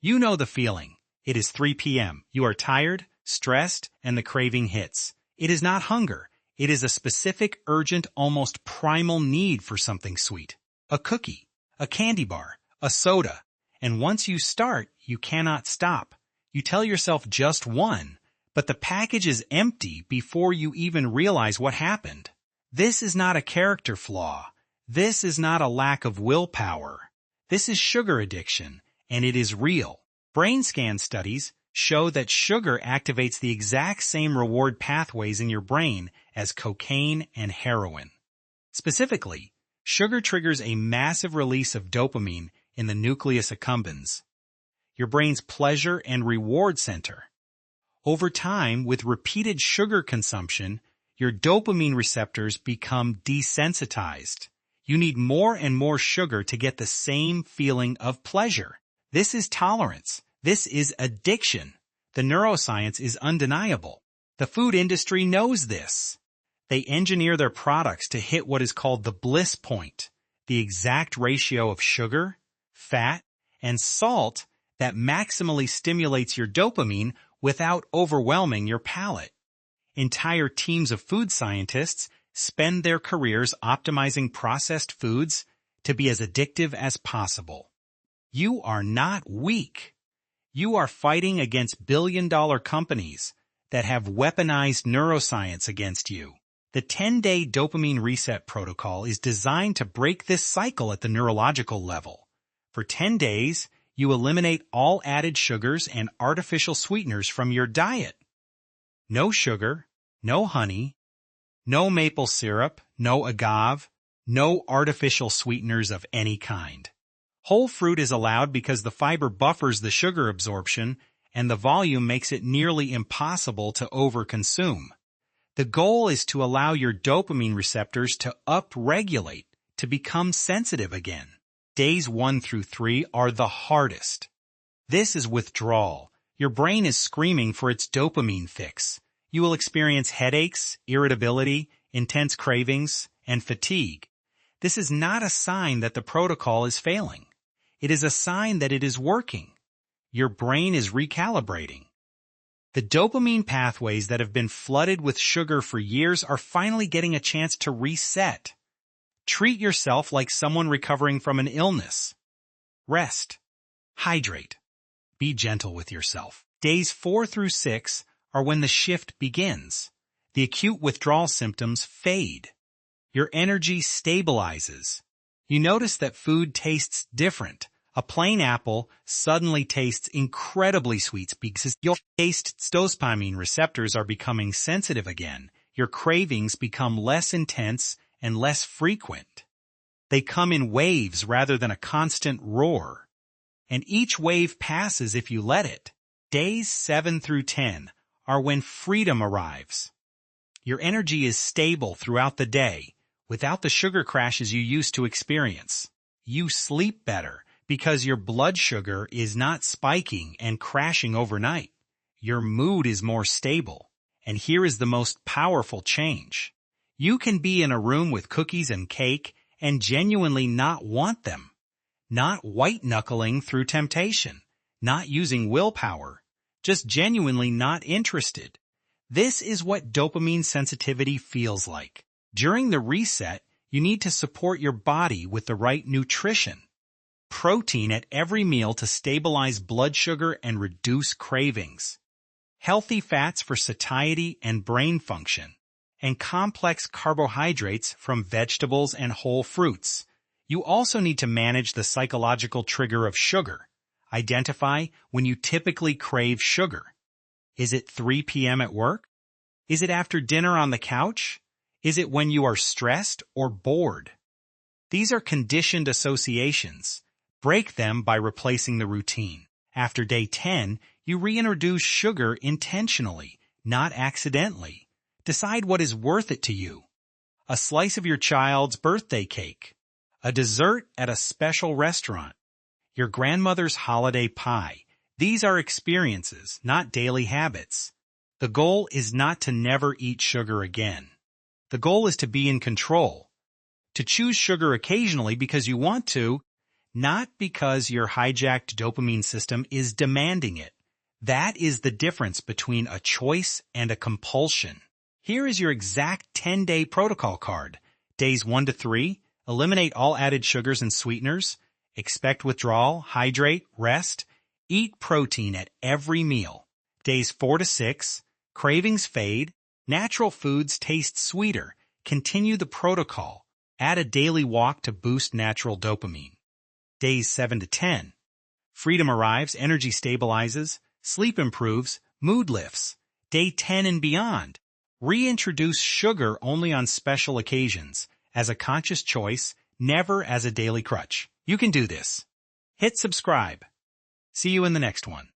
You know the feeling. It is 3 p.m. You are tired, stressed, and the craving hits. It is not hunger. It is a specific, urgent, almost primal need for something sweet. A cookie, a candy bar, a soda. And once you start, you cannot stop. You tell yourself just one, but the package is empty before you even realize what happened. This is not a character flaw. This is not a lack of willpower. This is sugar addiction, and it is real. Brain scan studies show that sugar activates the exact same reward pathways in your brain as cocaine and heroin. Specifically, sugar triggers a massive release of dopamine in the nucleus accumbens, your brain's pleasure and reward center. Over time, with repeated sugar consumption, your dopamine receptors become desensitized. You need more and more sugar to get the same feeling of pleasure. This is tolerance. This is addiction. The neuroscience is undeniable. The food industry knows this. They engineer their products to hit what is called the bliss point, the exact ratio of sugar, fat, and salt that maximally stimulates your dopamine without overwhelming your palate. Entire teams of food scientists spend their careers optimizing processed foods to be as addictive as possible. You are not weak. You are fighting against billion-dollar companies that have weaponized neuroscience against you. The 10-day dopamine reset protocol is designed to break this cycle at the neurological level. For 10 days, you eliminate all added sugars and artificial sweeteners from your diet. No sugar, no honey, no maple syrup, no agave, no artificial sweeteners of any kind. Whole fruit is allowed because the fiber buffers the sugar absorption and the volume makes it nearly impossible to overconsume. The goal is to allow your dopamine receptors to up-regulate, to become sensitive again. Days 1 through 3 are the hardest. This is withdrawal. Your brain is screaming for its dopamine fix. You will experience headaches, irritability, intense cravings, and fatigue. This is not a sign that the protocol is failing. It is a sign that it is working. Your brain is recalibrating. The dopamine pathways that have been flooded with sugar for years are finally getting a chance to reset. Treat yourself like someone recovering from an illness. Rest. Hydrate. Be gentle with yourself. Days 4 through 6 are when the shift begins. The acute withdrawal symptoms fade. Your energy stabilizes. You notice that food tastes different. A plain apple suddenly tastes incredibly sweet because your taste dopamine receptors are becoming sensitive again. Your cravings become less intense and less frequent. They come in waves rather than a constant roar. And each wave passes if you let it. Days 7 through 10 are when freedom arrives. Your energy is stable throughout the day, without the sugar crashes you used to experience. You sleep better because your blood sugar is not spiking and crashing overnight. Your mood is more stable. And here is the most powerful change. You can be in a room with cookies and cake and genuinely not want them. Not white-knuckling through temptation. Not using willpower. Just genuinely not interested. This is what dopamine sensitivity feels like. During the reset, you need to support your body with the right nutrition. Protein at every meal to stabilize blood sugar and reduce cravings. Healthy fats for satiety and brain function. And complex carbohydrates from vegetables and whole fruits. You also need to manage the psychological trigger of sugar. Identify when you typically crave sugar. Is it 3 p.m. at work? Is it after dinner on the couch? Is it when you are stressed or bored? These are conditioned associations. Break them by replacing the routine. After day 10, you reintroduce sugar intentionally, not accidentally. Decide what is worth it to you. A slice of your child's birthday cake. A dessert at a special restaurant. Your grandmother's holiday pie. These are experiences, not daily habits. The goal is not to never eat sugar again. The goal is to be in control. To choose sugar occasionally because you want to, not because your hijacked dopamine system is demanding it. That is the difference between a choice and a compulsion. Here is your exact 10-day protocol card. Days 1 to 3, eliminate all added sugars and sweeteners, expect withdrawal, hydrate, rest, eat protein at every meal. Days 4 to 6, cravings fade, natural foods taste sweeter, continue the protocol, add a daily walk to boost natural dopamine. Days 7 to 10, freedom arrives, energy stabilizes, sleep improves, mood lifts. Day 10 and beyond, reintroduce sugar only on special occasions, as a conscious choice, never as a daily crutch. You can do this. Hit subscribe. See you in the next one.